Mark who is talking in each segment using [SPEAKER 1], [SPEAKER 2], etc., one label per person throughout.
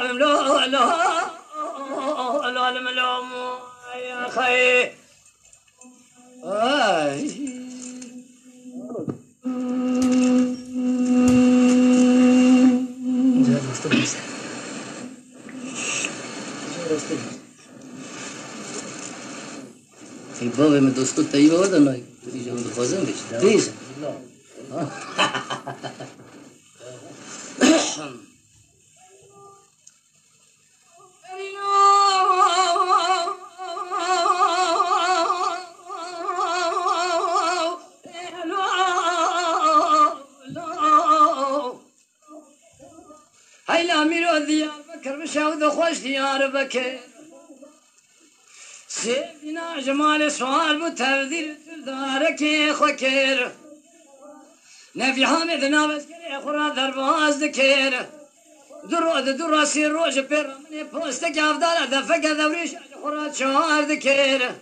[SPEAKER 1] خانم لا الملوم يا خي ای بابا من دوستو تایی بابا دنای بودی جان بخوازم بشه دیش هيلا ميرو ديار بكر مشاود خوش ديار بكر سيدنا جمال سوال بتردير دارك خوكر نبي حامد نابس كري خورا درباز دكر در سير روج بير من بوستك افضل دفق دوريش خورا شوار دكر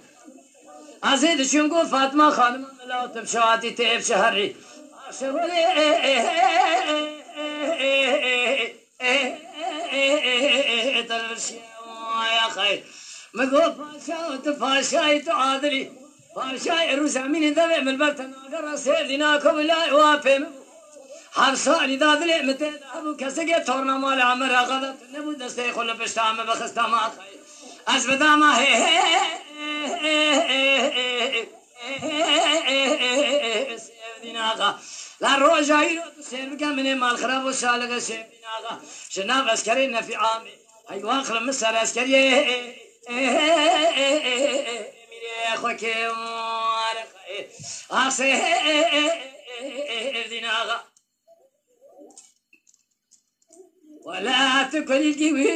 [SPEAKER 1] عزيز شنقو فاطمه خانم ملاوت بشواتي تيب شهري شغلي يا خير مقول فاشاي تعادلي فاشاي روزامين ذبح من البرتنا قرا سيدنا كبلا يوافم حرصاني دادلي متى ابو كسجي تورنا مال عمر غلط نبو دستي خل بشتام بخستا ما خير ازبدا ما سيدنا لا روجاي سير بكم من مال خراب وسالق سيدنا شناب عسكري في عامي هاي واخر مصر عسكري ميري خوكي آسي اردناغا ولا تكل الجوي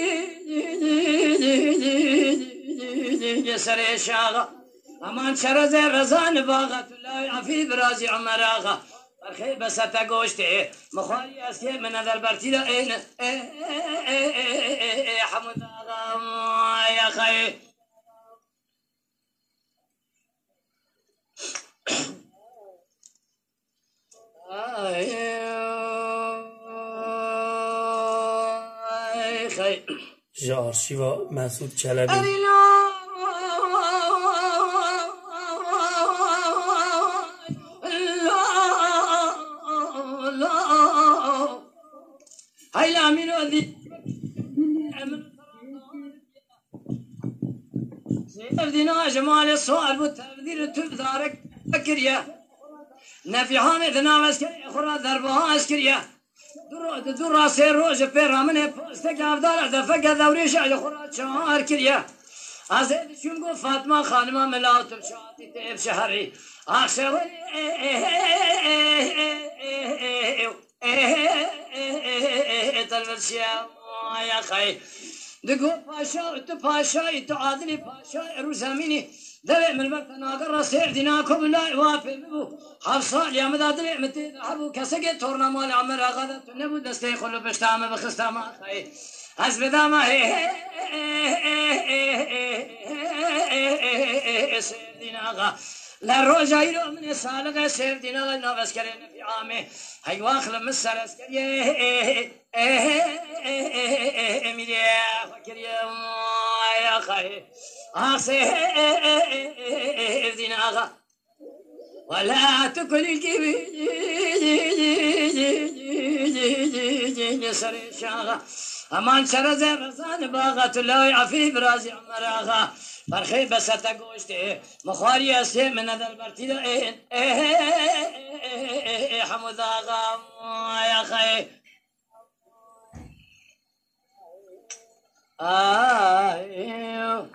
[SPEAKER 1] يسري شاغا امان شرز رزان باغا تلاي عفي برازي عمراغا برخي بس تقوشتي مخالي اسكي من هذا البرتيلا حمد آغا يا خي
[SPEAKER 2] آرشیو مسعود چلبی
[SPEAKER 1] هاي الامين ودي سيدنا جمال السؤال والتقدير تبدارك فكريا نفي حامد نام اسكري اخرى ضربها اسكريا در سير روج بيرامن بوستك افضل دفق دوريش اخرى شهر كريا عزيز شنقو فاطمه خانمه ملاوت بشاتي تيب شهري اخشوي تلبسيا يا خي دقو باشا تعادلي باشا روزاميني دبع من البرتنا قرر سير ديناكم لا يوافي مبو حفصال يا مدادلي متي حبو كسكي تورنا مال عمر غدت نبو دستي خلو بشتامه بخستامه خي حسب دامه سير ديناغا لا روجاي رو من سالغ سير ديناغا نوبس كرين في عامه هي واخل مسر اسكري ميري فكريا يا خي ديناغا ولا تكل الكبي سري شاغا امان شرز رزان باغت لا يعفي برازي عمراغا فرخي بس تقوشتي مخاري اسي من هذا البرتيدا حمد آغا يا خي ايوه